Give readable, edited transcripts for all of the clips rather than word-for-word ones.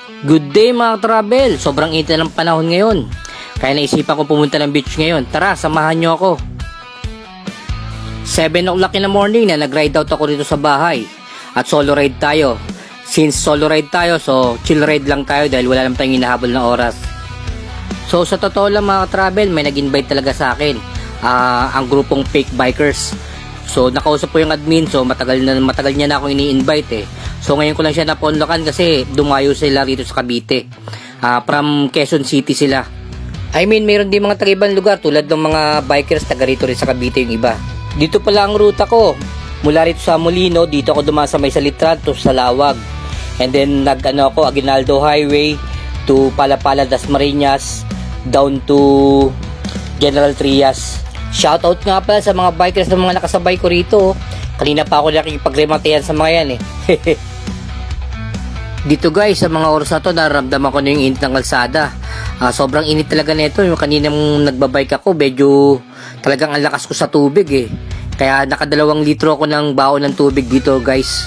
Good day mga travel, sobrang init na ng panahon ngayon. Kaya naisipan ko pumunta ng beach ngayon. Tara, samahan nyo ako. 7 o'clock in the morning na nag-ride out ako dito sa bahay. At solo ride tayo. Since solo ride tayo, so chill ride lang tayo dahil wala naman tayong hinahabol na oras. So sa totoo lang mga travel, may nag-invite talaga sa akin. Ang grupong fake bikers. So nakausap ko yung admin, so matagal niya na ako ini-invite eh. So ngayon ko lang siya napunlakan kasi dumayo sila rito sa Cavite. From Quezon City sila. I mean, mayroon din mga taga-ibang lugar tulad ng mga bikers taga rito rin sa Cavite yung iba. Dito pala ang ruta ko. Mula rito sa Molino, dito ako dumaan sa may Salitran to sa Lawag. And then ako Aguinaldo Highway to Palapala, Dasmariñas down to General Trias. Shoutout nga pala sa mga bikers ng mga nakasabay ko rito. Kanina pa ako nakikipag-rematean sa mga yan eh. Dito guys, sa mga oras na to, nararamdaman ko na yung init ng kalsada. Sobrang init talaga nito. Yung kaninang nagbabike ako, medyo talagang ang lakas ko sa tubig eh. Kaya naka2 litro ako ng baon ng tubig dito guys.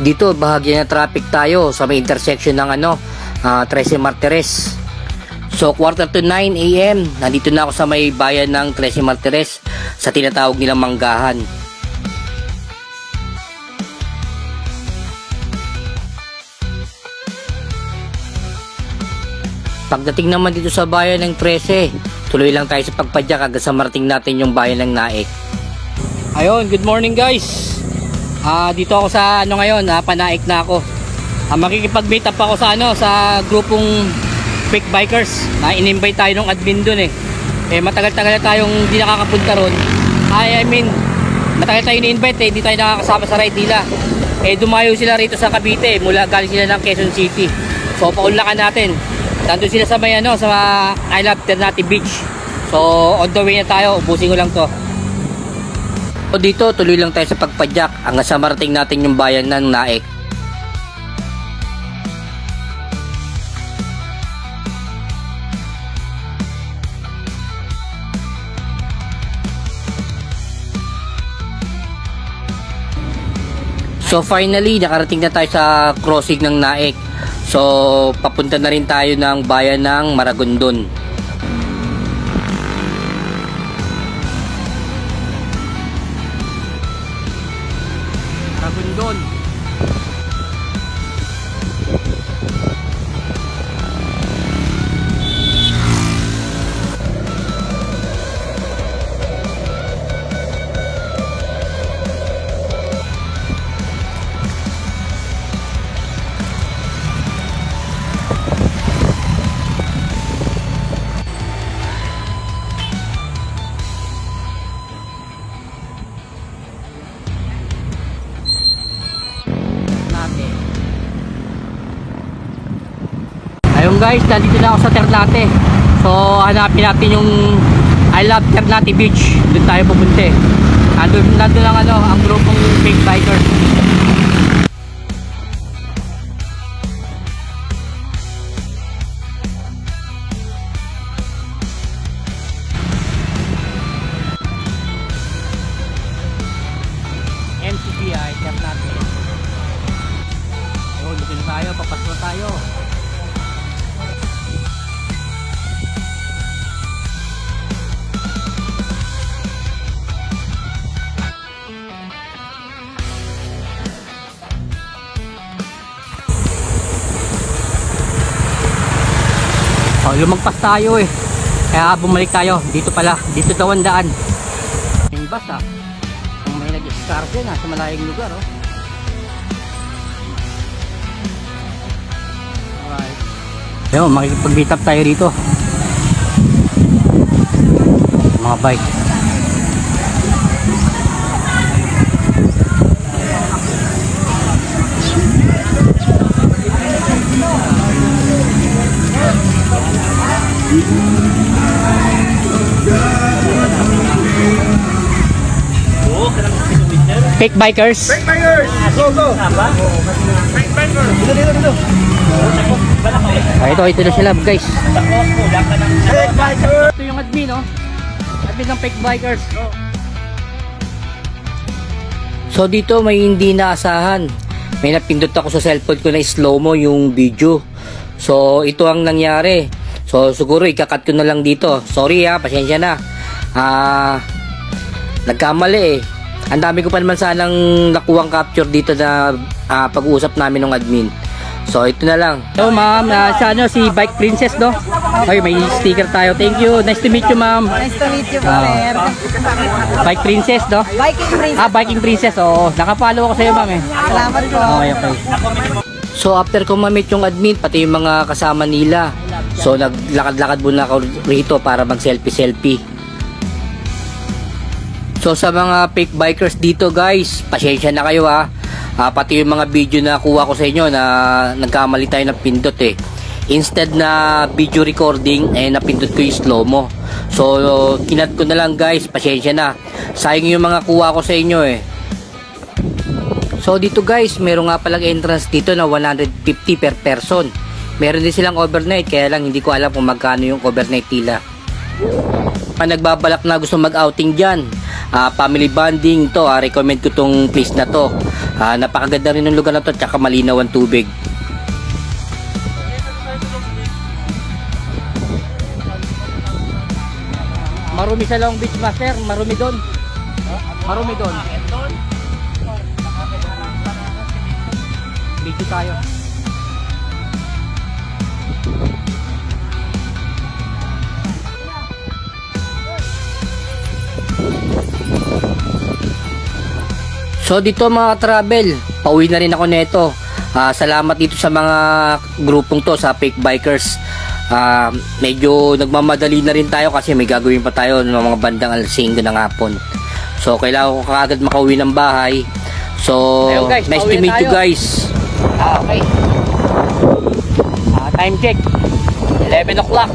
Dito, bahagya na traffic tayo sa may intersection ng 13 Martires. So, 8:45 AM, nandito na ako sa may bayan ng 13 Martires sa tinatawag nilang Manggahan. Pagdating naman dito sa bayan ng 13, tuloy lang tayo sa pagpadyak hanggang sa marating natin yung bayan ng Naik. Ayun, good morning guys. Dito ako sa ngayon, Panaik na ako. Makikipag-meet up ako sa sa grupong fake bikers. In-invite tayo ng admin dun eh. Matagal-tagal na tayong hindi nakakapunta ron. I mean, matagal tayo in-invite eh, hindi tayo nakakasama sa ride nila. Dumayo sila rito sa Cavite, galing sila ng Quezon City. So, paunlakan natin. Nandun sila sa may sa I Love Ternate Beach. So, on the way na tayo, ubusin ko lang to. So, dito, tuloy lang tayo sa pagpadyak hanggang sa marating natin yung bayan ng Naik. So finally, nakarating na tayo sa crossing ng Naik. So papunta na rin tayo ng bayan ng Maragondon. Maragondon. Ayun guys, nandito na ako sa Ternate. So hanapin natin yung I Love Ternate Beach. Doon tayo pupunta. Nandun lang ang grupong fake bikers. MCBI Ternate. Oh, dito na tayo, papasok tayo. Lumagpas tayo eh. Kaya bumalik tayo. Dito pala. Dito daw ang daan. Yung bus Kung may nag-scarpe na sa malayong lugar Alright. Ayun, makikipag-meet up tayo rito. Mga bike. Fake bikers. Fake bikers. Go, go. Fake bikers. Dito. Ito na sila guys. Fake bikers. Ito yung admin Admin ng fake bikers. So So dito may hindi naasahan. May napindot ako sa cellphone ko na slow-mo yung video. So ito ang nangyari. So siguro ikakat ko na lang dito. Sorry pasensya na. Nagkamali eh. Ang dami ko pa naman sanang nakuhang capture dito na pag-uusap namin ng admin. So ito na lang. So ma'am, si Bike Princess no? Ay, may sticker tayo. Thank you. Nice to meet you ma'am. Nice to meet you, sir. Bike Princess no? Biking Princess. Biking Princess. Oo, nakapollow ako sa iyo ma'am eh. Salamat po. Okay. So after ko ma-meet yung admin, pati yung mga kasama nila. So naglakad-lakad muna ako rito para mag-selfie. So sa mga fake bikers dito guys, pasensya na kayo pati yung mga video na kuha ko sa inyo na nagkamali tayo ng pindot eh. Instead na video recording napindot ko yung slow-mo. So kinat ko na lang guys, pasensya na. Sayang yung mga kuha ko sa inyo eh. So dito guys, meron nga palang entrance dito na 150 per person. Meron din silang overnight, kaya lang hindi ko alam kung magkano yung overnight nila. Nagbabalak na gusto mag-outing dyan, family bonding to, recommend ko tong place na to. Napakaganda rin ng lugar na to, tsaka malinaw ang tubig. Marumi sa Long Beach master, marumi doon. Dito tayo. So dito mga travel, pauwi na rin ako neto. Salamat dito sa mga grupong to, sa fake bikers. Medyo nagmamadali na rin tayo kasi may gagawin pa tayo ng mga bandang alas 5 ng hapon. So kailangan ko kaagad makauwi ng bahay. So ayun, guys, nice to meet you guys. Okay. Time check, 11 o'clock.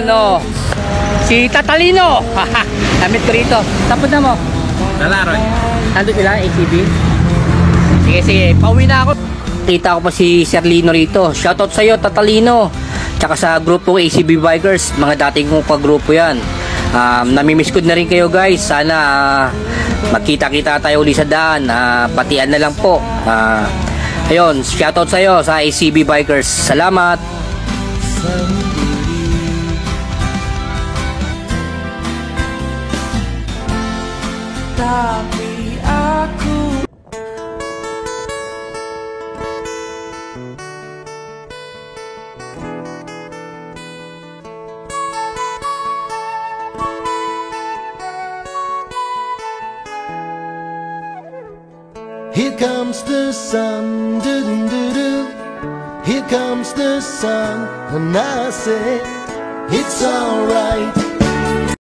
No. Si Tatalino. Damit ko rito. Tapos na mo. Dalaroy. Nandun sila, ACB. Sige. Pauwi na ako. Kita ko pa si Serlino rito. Shoutout sa'yo, Tatalino. Tsaka sa grupo ACB Bikers. Mga dating kong kagrupo yan. Namimiss ko na rin kayo guys. Sana magkita-kita tayo uli sa daan. Patian na lang po. Ayun, shoutout sa'yo sa ACB Bikers. Salamat. Tapi aku Here comes the sun, doo-doo-doo. Here comes the sun, and I say it's alright.